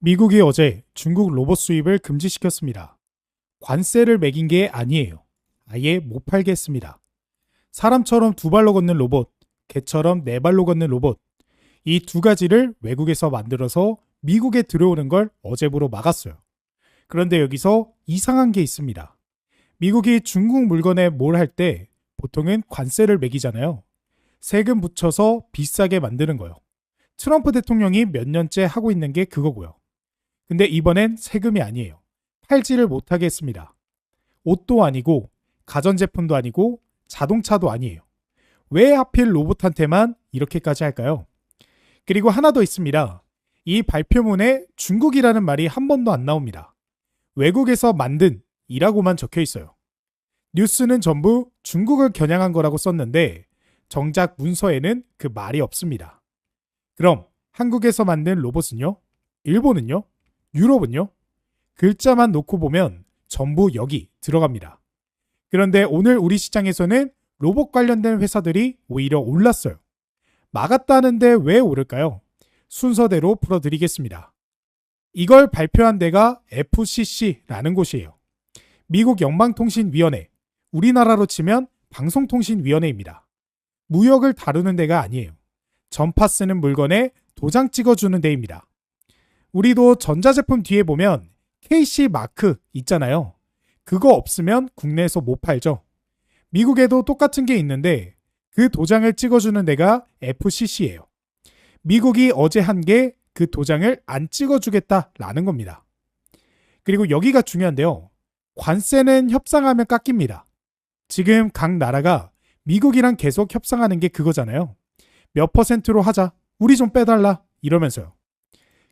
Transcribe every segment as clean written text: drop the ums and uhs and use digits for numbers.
미국이 어제 중국 로봇 수입을 금지시켰습니다. 관세를 매긴 게 아니에요. 아예 못 팔게 했습니다. 사람처럼 두 발로 걷는 로봇, 개처럼 네 발로 걷는 로봇, 이 두 가지를 외국에서 만들어서 미국에 들어오는 걸 어제부로 막았어요. 그런데 여기서 이상한 게 있습니다. 미국이 중국 물건에 뭘 할 때 보통은 관세를 매기잖아요. 세금 붙여서 비싸게 만드는 거요. 트럼프 대통령이 몇 년째 하고 있는 게 그거고요. 근데 이번엔 세금이 아니에요. 팔지를 못하게 했습니다. 옷도 아니고 가전제품도 아니고 자동차도 아니에요. 왜 하필 로봇한테만 이렇게까지 할까요? 그리고 하나 더 있습니다. 이 발표문에 중국이라는 말이 한 번도 안 나옵니다. 외국에서 만든 이라고만 적혀 있어요. 뉴스는 전부 중국을 겨냥한 거라고 썼는데 정작 문서에는 그 말이 없습니다. 그럼 한국에서 만든 로봇은요? 일본은요? 유럽은요? 글자만 놓고 보면 전부 여기 들어갑니다. 그런데 오늘 우리 시장에서는 로봇 관련된 회사들이 오히려 올랐어요. 막았다는데 왜 오를까요? 순서대로 풀어드리겠습니다. 이걸 발표한 데가 FCC라는 곳이에요. 미국 영방통신위원회, 우리나라로 치면 방송통신위원회입니다. 무역을 다루는 데가 아니에요. 전파 쓰는 물건에 도장 찍어주는 데입니다. 우리도 전자제품 뒤에 보면 KC 마크 있잖아요. 그거 없으면 국내에서 못 팔죠. 미국에도 똑같은 게 있는데 그 도장을 찍어주는 데가 FCC예요. 미국이 어제 한 게 그 도장을 안 찍어주겠다라는 겁니다. 그리고 여기가 중요한데요. 관세는 협상하면 깎입니다. 지금 각 나라가 미국이랑 계속 협상하는 게 그거잖아요. 몇 퍼센트로 하자. 우리 좀 빼달라. 이러면서요.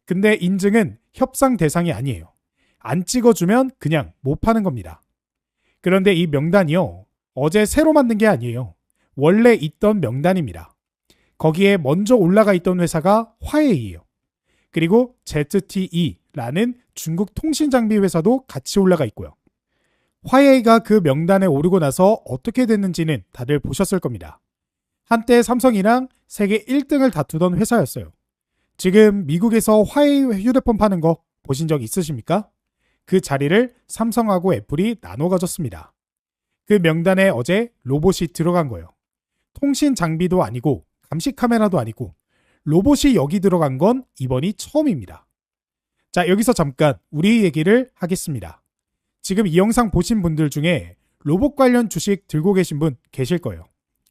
근데 인증은 협상 대상이 아니에요. 안 찍어주면 그냥 못 파는 겁니다. 그런데 이 명단이요. 어제 새로 만든 게 아니에요. 원래 있던 명단입니다. 거기에 먼저 올라가 있던 회사가 화웨이예요. 그리고 ZTE라는 중국 통신장비 회사도 같이 올라가 있고요. 화웨이가 그 명단에 오르고 나서 어떻게 됐는지는 다들 보셨을 겁니다. 한때 삼성이랑 세계 1등을 다투던 회사였어요. 지금 미국에서 화웨이 휴대폰 파는 거 보신 적 있으십니까? 그 자리를 삼성하고 애플이 나눠 가졌습니다. 그 명단에 어제 로봇이 들어간 거예요. 통신 장비도 아니고 감시 카메라도 아니고 로봇이 여기 들어간 건 이번이 처음입니다. 자, 여기서 잠깐 우리 얘기를 하겠습니다. 지금 이 영상 보신 분들 중에 로봇 관련 주식 들고 계신 분 계실 거예요.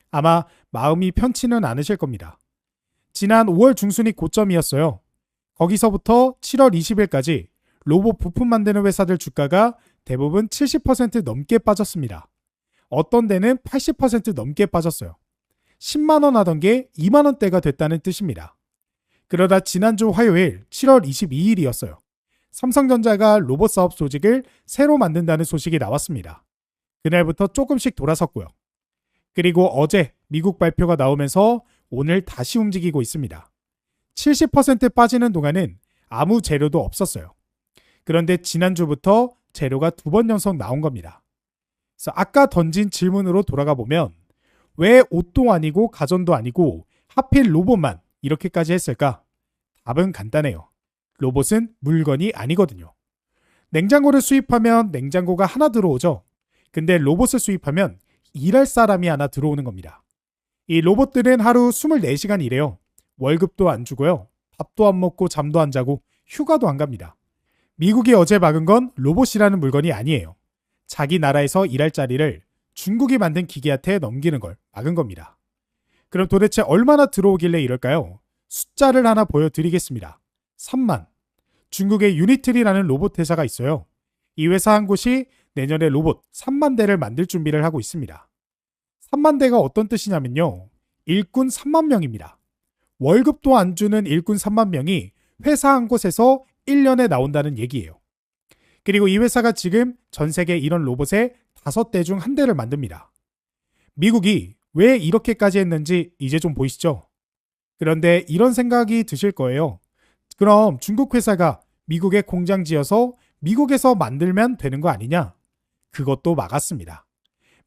아마 마음이 편치는 않으실 겁니다. 지난 5월 중순이 고점이었어요. 거기서부터 7월 20일까지 로봇 부품 만드는 회사들 주가가 대부분 70% 넘게 빠졌습니다. 어떤 데는 80% 넘게 빠졌어요. 10만 원 하던 게 2만 원대가 됐다는 뜻입니다. 그러다 지난주 화요일 7월 22일이었어요. 삼성전자가 로봇 사업 조직을 새로 만든다는 소식이 나왔습니다. 그날부터 조금씩 돌아섰고요. 그리고 어제 미국 발표가 나오면서 오늘 다시 움직이고 있습니다. 70% 빠지는 동안은 아무 재료도 없었어요. 그런데 지난주부터 재료가 2번 연속 나온 겁니다. 그래서 아까 던진 질문으로 돌아가 보면 왜 옷도 아니고 가전도 아니고 하필 로봇만 이렇게까지 했을까? 답은 간단해요. 로봇은 물건이 아니거든요. 냉장고를 수입하면 냉장고가 하나 들어오죠. 근데 로봇을 수입하면 일할 사람이 하나 들어오는 겁니다. 이 로봇들은 하루 24시간 일해요. 월급도 안 주고요. 밥도 안 먹고 잠도 안 자고 휴가도 안 갑니다. 미국이 어제 막은 건 로봇이라는 물건이 아니에요. 자기 나라에서 일할 자리를 중국이 만든 기계한테 넘기는 걸 막은 겁니다. 그럼 도대체 얼마나 들어오길래 이럴까요? 숫자를 하나 보여드리겠습니다. 3만. 중국의 유니트리라는 로봇 회사가 있어요. 이 회사 한 곳이 내년에 로봇 3만 대를 만들 준비를 하고 있습니다. 3만 대가 어떤 뜻이냐면요. 일꾼 3만 명입니다. 월급도 안 주는 일꾼 3만 명이 회사 한 곳에서 1년에 나온다는 얘기예요. 그리고 이 회사가 지금 전 세계 이런 로봇의 5대 중 1대를 만듭니다. 미국이 왜 이렇게까지 했는지 이제 좀 보이시죠? 그런데 이런 생각이 드실 거예요. 그럼 중국 회사가 미국에 공장 지어서 미국에서 만들면 되는 거 아니냐? 그것도 막았습니다.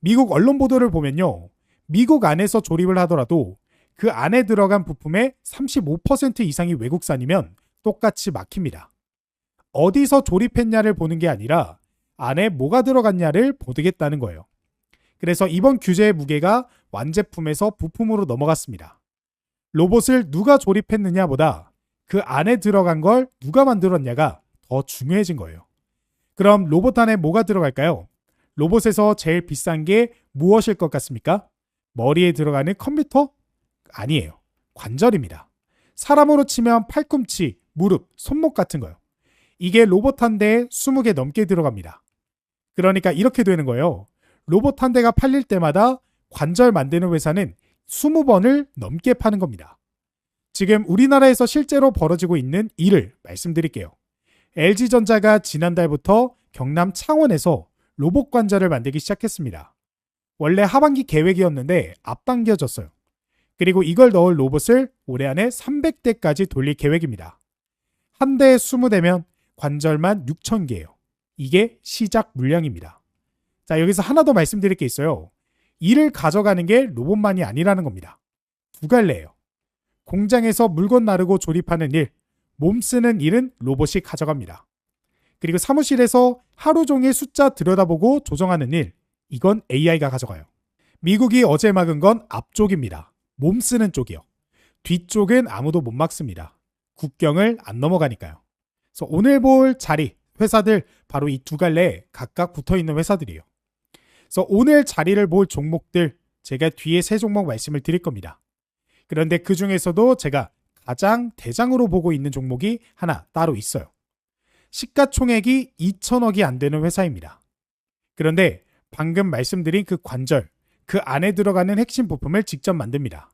미국 언론 보도를 보면요. 미국 안에서 조립을 하더라도 그 안에 들어간 부품의 35% 이상이 외국산이면 똑같이 막힙니다. 어디서 조립했냐를 보는 게 아니라 안에 뭐가 들어갔냐를 보겠다는 거예요. 그래서 이번 규제의 무게가 완제품에서 부품으로 넘어갔습니다. 로봇을 누가 조립했느냐보다 그 안에 들어간 걸 누가 만들었냐가 더 중요해진 거예요. 그럼 로봇 안에 뭐가 들어갈까요? 로봇에서 제일 비싼 게 무엇일 것 같습니까? 머리에 들어가는 컴퓨터? 아니에요. 관절입니다. 사람으로 치면 팔꿈치, 무릎, 손목 같은 거요. 이게 로봇 한 대에 20개 넘게 들어갑니다. 그러니까 이렇게 되는 거예요. 로봇 한 대가 팔릴 때마다 관절 만드는 회사는 20번을 넘게 파는 겁니다. 지금 우리나라에서 실제로 벌어지고 있는 일을 말씀드릴게요. LG전자가 지난달부터 경남 창원에서 로봇 관절을 만들기 시작했습니다. 원래 하반기 계획이었는데 앞당겨졌어요. 그리고 이걸 넣을 로봇을 올해 안에 300대까지 돌릴 계획입니다. 한 대에 20대면 관절만 6,000개예요. 이게 시작 물량입니다. 자, 여기서 하나 더 말씀드릴 게 있어요. 일을 가져가는 게 로봇만이 아니라는 겁니다. 두 갈래예요. 공장에서 물건 나르고 조립하는 일, 몸 쓰는 일은 로봇이 가져갑니다. 그리고 사무실에서 하루 종일 숫자 들여다보고 조정하는 일, 이건 AI가 가져가요. 미국이 어제 막은 건 앞쪽입니다. 몸 쓰는 쪽이요. 뒤쪽은 아무도 못 막습니다. 국경을 안 넘어가니까요. 그래서 오늘 볼 자리, 회사들 바로 이 두 갈래에 각각 붙어있는 회사들이에요. 그래서 오늘 자리를 볼 종목들 제가 뒤에 세 종목 말씀을 드릴 겁니다. 그런데 그 중에서도 제가 가장 대장으로 보고 있는 종목이 하나 따로 있어요. 시가총액이 2천억이 안 되는 회사입니다. 그런데 방금 말씀드린 그 관절, 그 안에 들어가는 핵심 부품을 직접 만듭니다.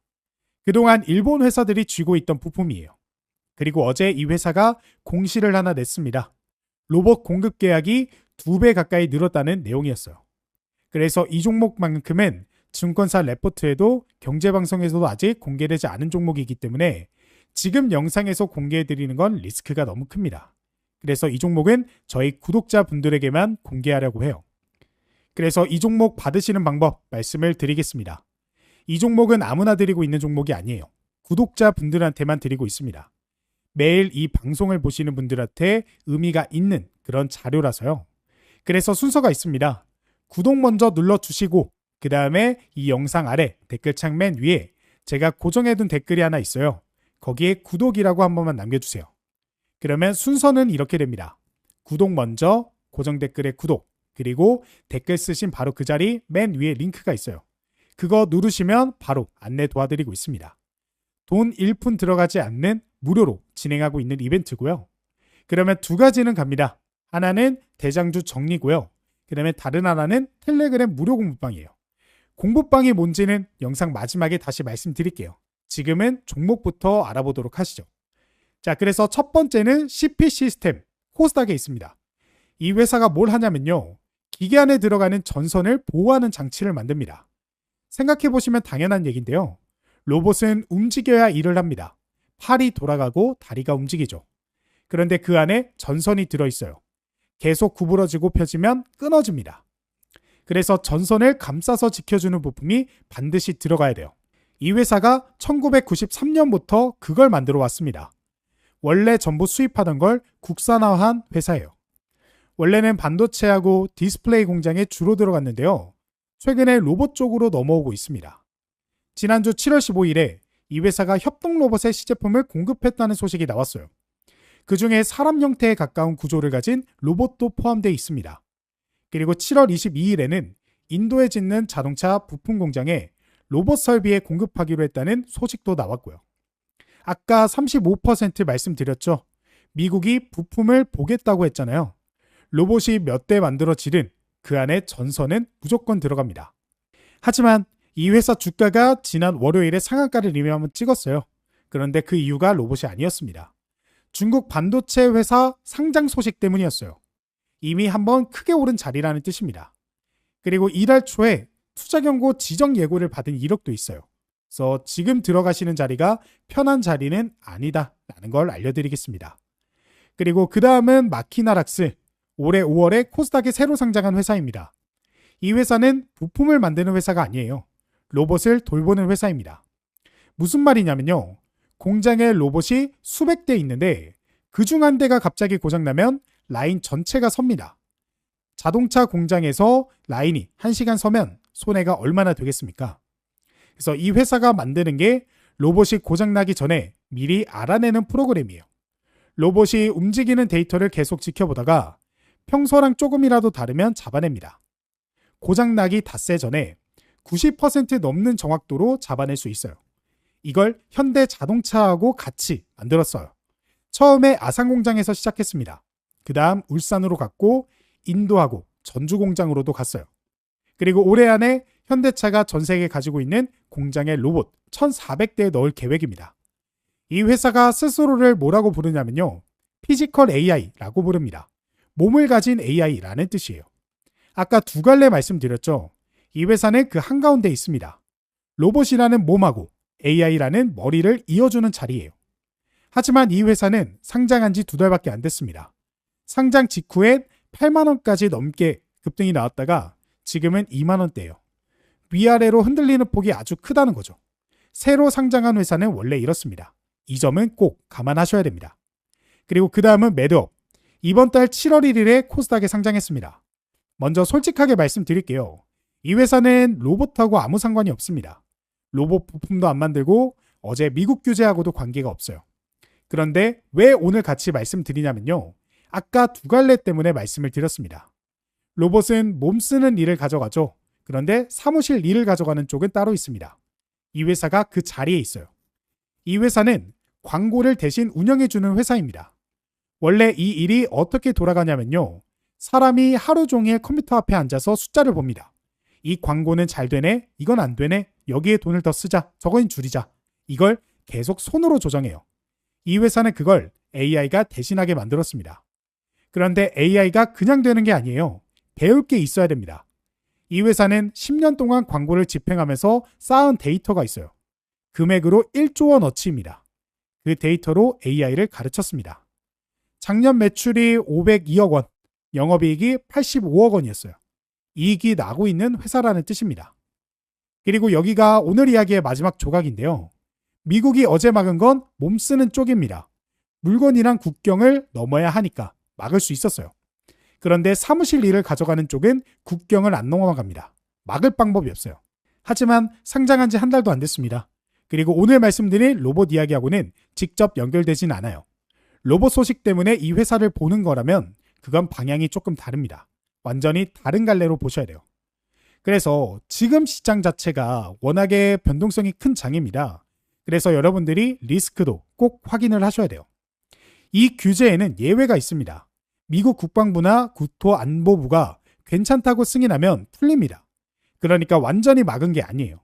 그동안 일본 회사들이 쥐고 있던 부품이에요. 그리고 어제 이 회사가 공시를 하나 냈습니다. 로봇 공급 계약이 2배 가까이 늘었다는 내용이었어요. 그래서 이 종목만큼은 증권사 레포트에도 경제방송에서도 아직 공개되지 않은 종목이기 때문에 지금 영상에서 공개해드리는 건 리스크가 너무 큽니다. 그래서 이 종목은 저희 구독자분들에게만 공개하려고 해요. 그래서 이 종목 받으시는 방법 말씀을 드리겠습니다. 이 종목은 아무나 드리고 있는 종목이 아니에요. 구독자분들한테만 드리고 있습니다. 매일 이 방송을 보시는 분들한테 의미가 있는 그런 자료라서요. 그래서 순서가 있습니다. 구독 먼저 눌러주시고 그 다음에 이 영상 아래 댓글창 맨 위에 제가 고정해둔 댓글이 하나 있어요. 거기에 구독이라고 한 번만 남겨주세요. 그러면 순서는 이렇게 됩니다. 구독 먼저, 고정 댓글에 구독, 그리고 댓글 쓰신 바로 그 자리 맨 위에 링크가 있어요. 그거 누르시면 바로 안내 도와드리고 있습니다. 돈 1푼 들어가지 않는 무료로 진행하고 있는 이벤트고요. 그러면 두 가지는 갑니다. 하나는 대장주 정리고요. 그 다음에 다른 하나는 텔레그램 무료 공부방이에요. 공부방이 뭔지는 영상 마지막에 다시 말씀드릴게요. 지금은 종목부터 알아보도록 하시죠. 자, 그래서 첫 번째는 CP 시스템, 코스닥에 있습니다. 이 회사가 뭘 하냐면요. 기계 안에 들어가는 전선을 보호하는 장치를 만듭니다. 생각해보시면 당연한 얘기인데요. 로봇은 움직여야 일을 합니다. 팔이 돌아가고 다리가 움직이죠. 그런데 그 안에 전선이 들어있어요. 계속 구부러지고 펴지면 끊어집니다. 그래서 전선을 감싸서 지켜주는 부품이 반드시 들어가야 돼요. 이 회사가 1993년부터 그걸 만들어 왔습니다. 원래 전부 수입하던 걸 국산화한 회사예요. 원래는 반도체하고 디스플레이 공장에 주로 들어갔는데요. 최근에 로봇 쪽으로 넘어오고 있습니다. 지난주 7월 15일에 이 회사가 협동 로봇의 시제품을 공급했다는 소식이 나왔어요. 그 중에 사람 형태에 가까운 구조를 가진 로봇도 포함되어 있습니다. 그리고 7월 22일에는 인도에 짓는 자동차 부품 공장에 로봇 설비에 공급하기로 했다는 소식도 나왔고요. 아까 35% 말씀드렸죠. 미국이 부품을 보겠다고 했잖아요. 로봇이 몇 대 만들어지든 그 안에 전선은 무조건 들어갑니다. 하지만 이 회사 주가가 지난 월요일에 상한가를 이미 한번 찍었어요. 그런데 그 이유가 로봇이 아니었습니다. 중국 반도체 회사 상장 소식 때문이었어요. 이미 한번 크게 오른 자리라는 뜻입니다. 그리고 이달 초에 투자 경고 지정 예고를 받은 이력도 있어요. 그래서 지금 들어가시는 자리가 편한 자리는 아니다라는 걸 알려드리겠습니다. 그리고 그 다음은 마키나락스, 올해 5월에 코스닥에 새로 상장한 회사입니다. 이 회사는 부품을 만드는 회사가 아니에요. 로봇을 돌보는 회사입니다. 무슨 말이냐면요. 공장에 로봇이 수백 대 있는데 그중 한 대가 갑자기 고장나면 라인 전체가 섭니다. 자동차 공장에서 라인이 1시간 서면 손해가 얼마나 되겠습니까? 그래서 이 회사가 만드는 게 로봇이 고장나기 전에 미리 알아내는 프로그램이에요. 로봇이 움직이는 데이터를 계속 지켜보다가 평소랑 조금이라도 다르면 잡아냅니다. 고장나기 닷새 전에 90% 넘는 정확도로 잡아낼 수 있어요. 이걸 현대 자동차하고 같이 만들었어요. 처음에 아산 공장에서 시작했습니다. 그 다음 울산으로 갔고 인도하고 전주 공장으로도 갔어요. 그리고 올해 안에 현대차가 전 세계에 가지고 있는 공장에 로봇 1,400대에 넣을 계획입니다. 이 회사가 스스로를 뭐라고 부르냐면요. 피지컬 AI라고 부릅니다. 몸을 가진 AI라는 뜻이에요. 아까 두 갈래 말씀드렸죠. 이 회사는 그 한가운데 있습니다. 로봇이라는 몸하고 AI라는 머리를 이어주는 자리예요. 하지만 이 회사는 상장한 지 2달밖에 안 됐습니다. 상장 직후엔 8만 원까지 넘게 급등이 나왔다가 지금은 2만 원대예요. 위아래로 흔들리는 폭이 아주 크다는 거죠. 새로 상장한 회사는 원래 이렇습니다. 이 점은 꼭 감안하셔야 됩니다. 그리고 그 다음은 매드업. 이번 달 7월 1일에 코스닥에 상장했습니다. 먼저 솔직하게 말씀드릴게요. 이 회사는 로봇하고 아무 상관이 없습니다. 로봇 부품도 안 만들고 어제 미국 규제하고도 관계가 없어요. 그런데 왜 오늘 같이 말씀드리냐면요. 아까 두 갈래 때문에 말씀을 드렸습니다. 로봇은 몸 쓰는 일을 가져가죠. 그런데 사무실 일을 가져가는 쪽은 따로 있습니다. 이 회사가 그 자리에 있어요. 이 회사는 광고를 대신 운영해주는 회사입니다. 원래 이 일이 어떻게 돌아가냐면요. 사람이 하루 종일 컴퓨터 앞에 앉아서 숫자를 봅니다. 이 광고는 잘 되네? 이건 안 되네? 여기에 돈을 더 쓰자. 저건 줄이자. 이걸 계속 손으로 조정해요. 이 회사는 그걸 AI가 대신하게 만들었습니다. 그런데 AI가 그냥 되는 게 아니에요. 배울 게 있어야 됩니다. 이 회사는 10년 동안 광고를 집행하면서 쌓은 데이터가 있어요. 금액으로 1조 원어치입니다. 그 데이터로 AI를 가르쳤습니다. 작년 매출이 502억 원, 영업이익이 85억 원이었어요. 이익이 나고 있는 회사라는 뜻입니다. 그리고 여기가 오늘 이야기의 마지막 조각인데요. 미국이 어제 막은 건 몸 쓰는 쪽입니다. 물건이랑 국경을 넘어야 하니까 막을 수 있었어요. 그런데 사무실 일을 가져가는 쪽은 국경을 안 넘어갑니다. 막을 방법이 없어요. 하지만 상장한 지 한 달도 안 됐습니다. 그리고 오늘 말씀드린 로봇 이야기하고는 직접 연결되진 않아요. 로봇 소식 때문에 이 회사를 보는 거라면 그건 방향이 조금 다릅니다. 완전히 다른 갈래로 보셔야 돼요. 그래서 지금 시장 자체가 워낙에 변동성이 큰 장입니다. 그래서 여러분들이 리스크도 꼭 확인을 하셔야 돼요. 이 규제에는 예외가 있습니다. 미국 국방부나 국토안보부가 괜찮다고 승인하면 풀립니다. 그러니까 완전히 막은 게 아니에요.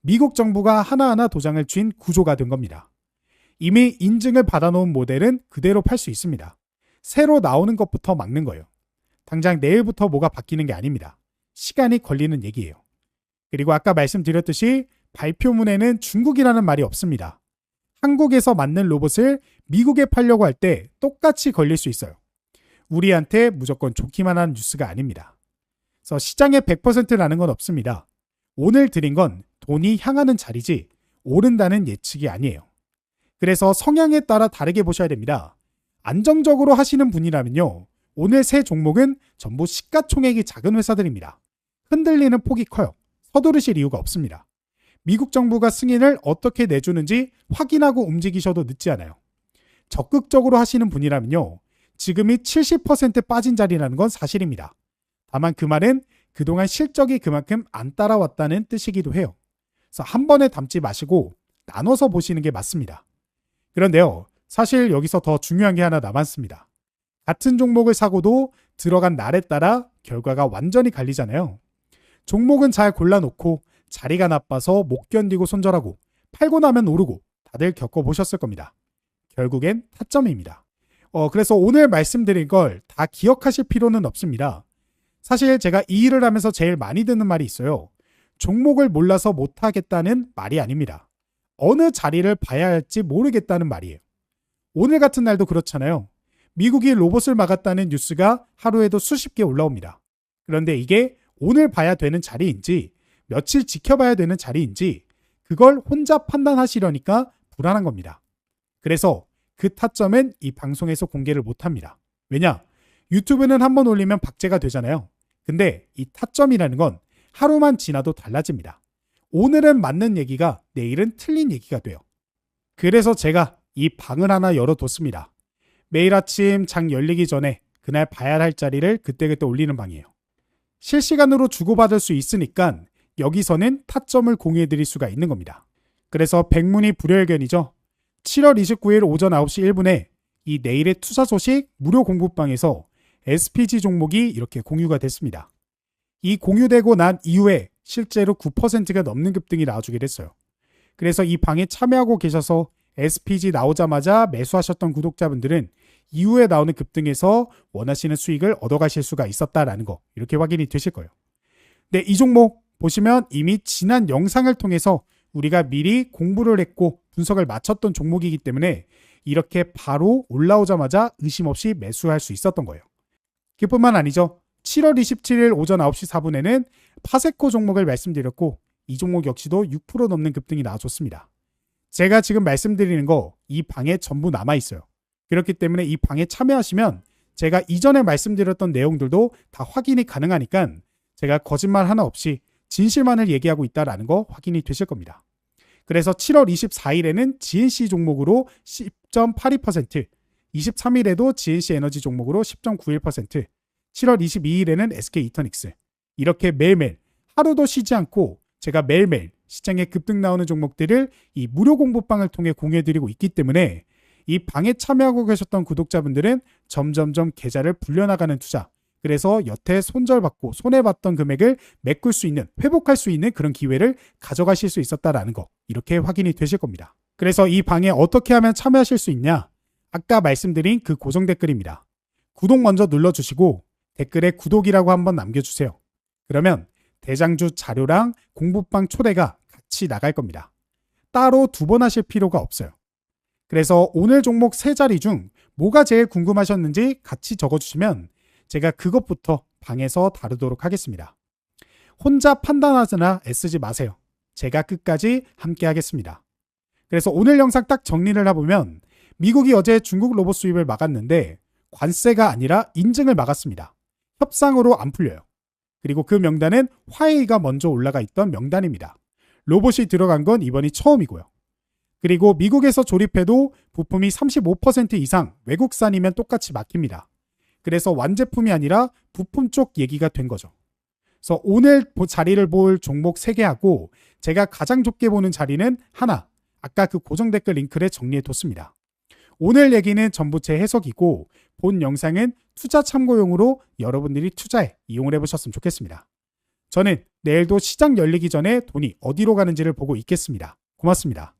미국 정부가 하나하나 도장을 쥔 구조가 된 겁니다. 이미 인증을 받아놓은 모델은 그대로 팔 수 있습니다. 새로 나오는 것부터 막는 거예요. 당장 내일부터 뭐가 바뀌는 게 아닙니다. 시간이 걸리는 얘기예요. 그리고 아까 말씀드렸듯이 발표문에는 중국이라는 말이 없습니다. 한국에서 만든 로봇을 미국에 팔려고 할 때 똑같이 걸릴 수 있어요. 우리한테 무조건 좋기만 하는 뉴스가 아닙니다. 그래서 시장에 100%라는 건 없습니다. 오늘 드린 건 돈이 향하는 자리지 오른다는 예측이 아니에요. 그래서 성향에 따라 다르게 보셔야 됩니다. 안정적으로 하시는 분이라면요. 오늘 세 종목은 전부 시가총액이 작은 회사들입니다. 흔들리는 폭이 커요. 서두르실 이유가 없습니다. 미국 정부가 승인을 어떻게 내주는지 확인하고 움직이셔도 늦지 않아요. 적극적으로 하시는 분이라면요. 지금이 70% 빠진 자리라는 건 사실입니다. 다만 그 말은 그동안 실적이 그만큼 안 따라왔다는 뜻이기도 해요. 그래서 한 번에 담지 마시고 나눠서 보시는 게 맞습니다. 그런데요. 사실 여기서 더 중요한 게 하나 남았습니다. 같은 종목을 사고도 들어간 날에 따라 결과가 완전히 갈리잖아요. 종목은 잘 골라놓고 자리가 나빠서 못 견디고 손절하고 팔고 나면 오르고 다들 겪어보셨을 겁니다. 결국엔 타점입니다. 그래서 오늘 말씀드린 걸 다 기억하실 필요는 없습니다. 사실 제가 이 일을 하면서 제일 많이 듣는 말이 있어요. 종목을 몰라서 못하겠다는 말이 아닙니다. 어느 자리를 봐야 할지 모르겠다는 말이에요. 오늘 같은 날도 그렇잖아요. 미국이 로봇을 막았다는 뉴스가 하루에도 수십 개 올라옵니다. 그런데 이게 오늘 봐야 되는 자리인지 며칠 지켜봐야 되는 자리인지 그걸 혼자 판단하시려니까 불안한 겁니다. 그래서 그 타점은 이 방송에서 공개를 못합니다. 왜냐? 유튜브는 한번 올리면 박제가 되잖아요. 근데 이 타점이라는 건 하루만 지나도 달라집니다. 오늘은 맞는 얘기가 내일은 틀린 얘기가 돼요. 그래서 제가 이 방을 하나 열어뒀습니다. 매일 아침 장 열리기 전에 그날 봐야 할 자리를 그때그때 올리는 방이에요. 실시간으로 주고받을 수 있으니까 여기서는 타점을 공유해드릴 수가 있는 겁니다. 그래서 백문이 불여일견이죠. 7월 29일 오전 9시 1분에 이 내일의 투자 소식 무료 공부방에서 SPG 종목이 이렇게 공유가 됐습니다. 이 공유되고 난 이후에 실제로 9%가 넘는 급등이 나와주게 됐어요. 그래서 이 방에 참여하고 계셔서 SPG 나오자마자 매수하셨던 구독자분들은 이후에 나오는 급등에서 원하시는 수익을 얻어가실 수가 있었다라는 거 이렇게 확인이 되실 거예요. 네, 이 종목 보시면 이미 지난 영상을 통해서 우리가 미리 공부를 했고 분석을 마쳤던 종목이기 때문에 이렇게 바로 올라오자마자 의심 없이 매수할 수 있었던 거예요. 그뿐만 아니죠. 7월 27일 오전 9시 4분에는 파세코 종목을 말씀드렸고 이 종목 역시도 6% 넘는 급등이 나와줬습니다. 제가 지금 말씀드리는 거 이 방에 전부 남아있어요. 그렇기 때문에 이 방에 참여하시면 제가 이전에 말씀드렸던 내용들도 다 확인이 가능하니까 제가 거짓말 하나 없이 진실만을 얘기하고 있다는 거 확인이 되실 겁니다. 그래서 7월 24일에는 GNC 종목으로 10.82%, 23일에도 GNC 에너지 종목으로 10.91%, 7월 22일에는 SK 이터닉스 이렇게 매일매일 하루도 쉬지 않고 제가 매일매일 시장에 급등 나오는 종목들을 이 무료 공부방을 통해 공유해드리고 있기 때문에 이 방에 참여하고 계셨던 구독자분들은 점점점 계좌를 불려나가는 투자, 그래서 여태 손절받고 손해봤던 금액을 메꿀 수 있는, 회복할 수 있는 그런 기회를 가져가실 수 있었다라는 거 이렇게 확인이 되실 겁니다. 그래서 이 방에 어떻게 하면 참여하실 수 있냐? 아까 말씀드린 그 고정 댓글입니다. 구독 먼저 눌러주시고 댓글에 구독이라고 한번 남겨주세요. 그러면 대장주 자료랑 공부방 초대가 같이 나갈 겁니다. 따로 두 번 하실 필요가 없어요. 그래서 오늘 종목 세 자리 중 뭐가 제일 궁금하셨는지 같이 적어주시면 제가 그것부터 방에서 다루도록 하겠습니다. 혼자 판단하거나 애쓰지 마세요. 제가 끝까지 함께 하겠습니다. 그래서 오늘 영상 딱 정리를 해보면 미국이 어제 중국 로봇 수입을 막았는데 관세가 아니라 인증을 막았습니다. 협상으로 안 풀려요. 그리고 그 명단은 화웨이가 먼저 올라가 있던 명단입니다. 로봇이 들어간 건 이번이 처음이고요. 그리고 미국에서 조립해도 부품이 35% 이상 외국산이면 똑같이 막힙니다. 그래서 완제품이 아니라 부품 쪽 얘기가 된 거죠. 그래서 오늘 자리를 볼 종목 3개하고 제가 가장 좁게 보는 자리는 하나, 아까 그 고정 댓글 링크를 정리해 뒀습니다. 오늘 얘기는 전부 제 해석이고 본 영상은 투자 참고용으로 여러분들이 투자에 이용을 해보셨으면 좋겠습니다. 저는 내일도 시장 열리기 전에 돈이 어디로 가는지를 보고 있겠습니다. 고맙습니다.